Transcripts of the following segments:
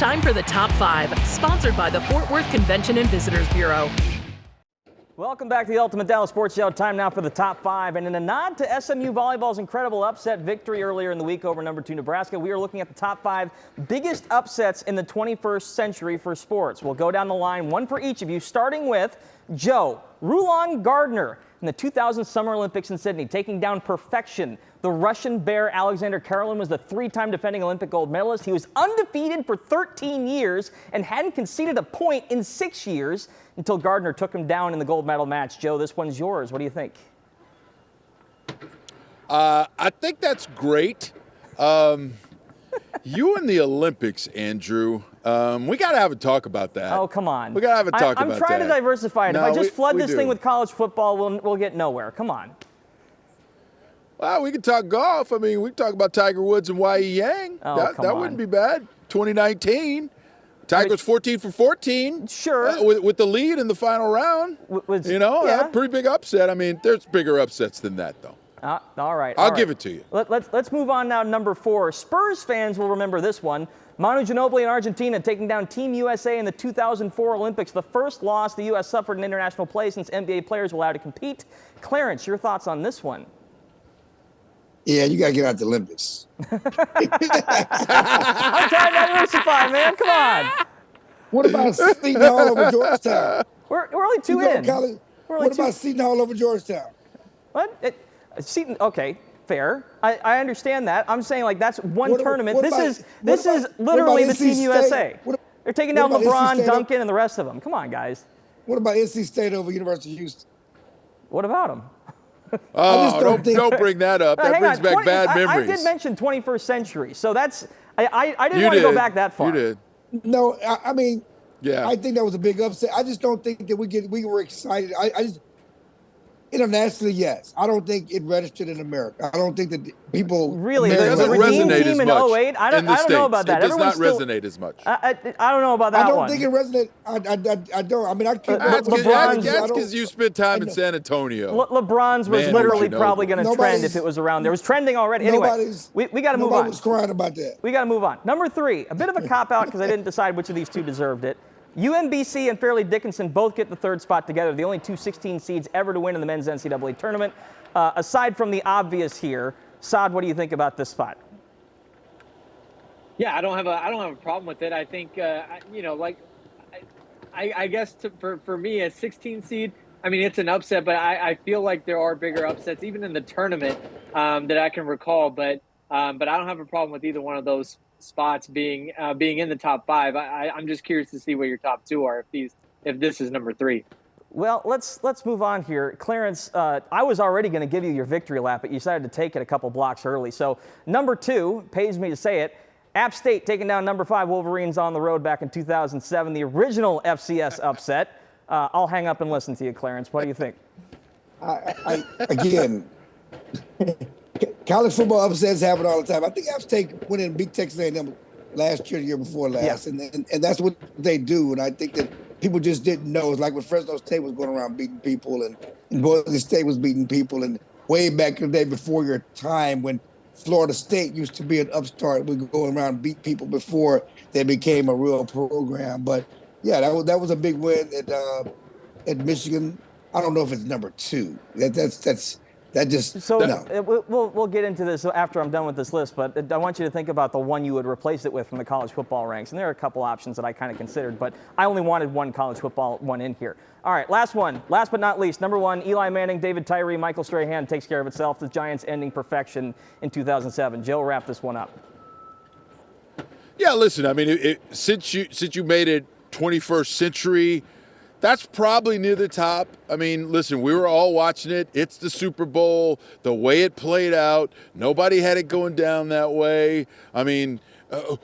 Time for the Top 5, sponsored by the Fort Worth Convention and Visitors Bureau. Welcome back to the Ultimate Dallas Sports Show. Time now for the top 5. And in a nod to SMU Volleyball's incredible upset victory earlier in the week over number 2 Nebraska, we are looking at the top 5 biggest upsets in the 21st century for sports. We'll go down the line, one for each of you, starting with Joe. Rulon Gardner in the 2000 Summer Olympics in Sydney, taking down perfection. The Russian bear Alexander Karelin was the 3-time defending Olympic gold medalist. He was undefeated for 13 years and hadn't conceded a point in 6 years until Gardner took him down in the gold medal match. Joe, this one's yours. What do you think? I think that's great. You and the Olympics, Andrew. We got to have a talk about that. Oh, come on. We got to have a talk about that. I'm trying to diversify it. No, if I just flood this do. thing with college football, we'll get nowhere. Come on. Well, we can talk golf. I mean, we can talk about Tiger Woods and Y.E. Yang. Oh, that wouldn't be bad. 2019. Tiger was 14 for 14. Sure. With the lead in the final round. Yeah. Pretty big upset. I mean, there's bigger upsets than that, though. All right. I'll give it to you. Let's move on now to number 4. Spurs fans will remember this one. Manu Ginobili in Argentina taking down Team USA in the 2004 Olympics. The first loss the U.S. suffered in international play since NBA players were allowed to compete. Clarence, your thoughts on this one? Yeah, you got to get out the Olympics. I'm trying to diversify, man. Come on. What about Seton Hall over Georgetown? We're only 2 in. What about Seton Hall over Georgetown? What? Seton, okay, fair. I understand that. I'm saying, like, that's one tournament. This is literally the Team USA. They're taking down LeBron, Duncan, and the rest of them. Come on, guys. What about NC State over University of Houston? What about them? Oh, don't bring that up. That brings back bad memories. I did mention 21st century, so that's I didn't want to go back that far. You did. No, I mean, yeah. I think that was a big upset. I just don't think that we were excited. I just internationally, yes. I don't think it registered in America. I don't think that people really it doesn't resonate as much. In 08, I don't know about that. It does not resonate as much. I don't know about that one. I don't think it resonates. I don't. I mean, I can't. That's because you spent time in San Antonio. LeBron's was literally probably going to trend if it was around there. It was trending already. Anyway, we got to move on. Nobody was crying about that. We got to move on. Number 3, a bit of a cop-out because I didn't decide which of these two deserved it. UMBC and Fairleigh Dickinson both get the 3rd spot together, the only 2 16 seeds ever to win in the men's NCAA tournament. Aside from the obvious here, Saad, what do you think about this spot? Yeah, I don't have a problem with it. I think I guess for me a 16 seed, I mean it's an upset, but I feel like there are bigger upsets even in the tournament that I can recall. But I don't have a problem with either one of those spots being in the top 5. I'm just curious to see what your top 2 are if this is number 3. Well, let's move on here. Clarence, I was already going to give you your victory lap, but you decided to take it a couple blocks early. So number 2, pays me to say it, App State taking down number 5 Wolverines on the road back in 2007, the original FCS upset. I'll hang up and listen to you, Clarence. What do you think? Again, college football upsets happen all the time. I think App State went in and beat Texas A&M last year, the year before last, and that's what they do. And I think that people just didn't know. It's like when Fresno State was going around beating people, and Boise State was beating people, and way back in the day before your time when Florida State used to be an upstart, we go around and beat people before they became a real program. But yeah, that was a big win at Michigan. I don't know if it's number 2. We'll get into this after I'm done with this list, but I want you to think about the one you would replace it with from the college football ranks. And there are a couple options that I kind of considered, but I only wanted one college football one in here. All right, last one. Last but not least, number 1, Eli Manning, David Tyree, Michael Strahan takes care of itself. The Giants ending perfection in 2007. Joe, wrap this one up. Yeah, listen, I mean, since you made it 21st century, that's probably near the top. I mean, listen, we were all watching it. It's the Super Bowl. The way it played out, nobody had it going down that way. I mean,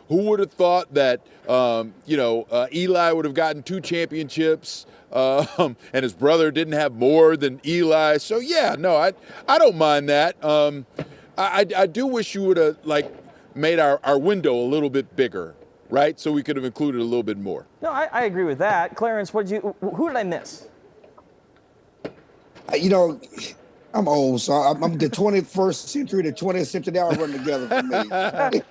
who would have thought that, Eli would have gotten 2 championships and his brother didn't have more than Eli. So, yeah, no, I don't mind that. I do wish you would have, made our window a little bit bigger. Right, so we could have included a little bit more. No, I agree with that. Clarence, who did I miss? I'm old, so I'm the 21st century, the 20th century. They all run together for me. I mean,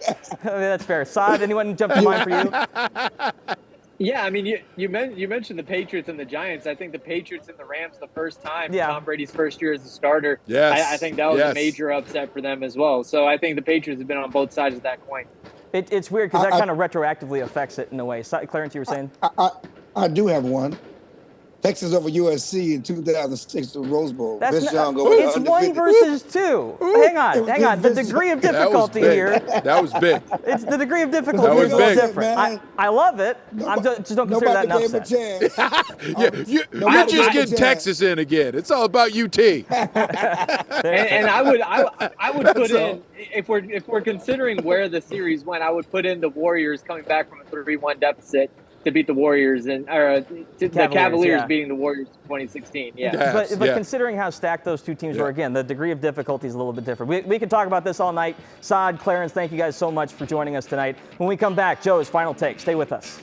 that's fair. Saad, anyone jump to mind for you? Yeah, I mean, you mentioned the Patriots and the Giants. I think the Patriots and the Rams the first time, Yeah. Tom Brady's first year as a starter. Yes. I think that was a major upset for them as well. So I think the Patriots have been on both sides of that coin. It's weird because that kind of retroactively affects it in a way. Clarence, you were saying? I do have one. Texas over USC in 2006, the Rose Bowl. It's 1 versus 2. Hang on. The degree of difficulty here. That was big. It's the degree of difficulty is a little different. I love it. I just don't consider that an upset. You're just getting Texas in again. It's all about UT. and I would put in, if we're considering where the series went, I would put in the Warriors coming back from a 3-1 deficit to beat the Warriors, and the Cavaliers beating the Warriors in 2016. Yeah. But considering how stacked those two teams were, again, the degree of difficulty is a little bit different. We could talk about this all night. Saad, Clarence, thank you guys so much for joining us tonight. When we come back, Joe's final take. Stay with us.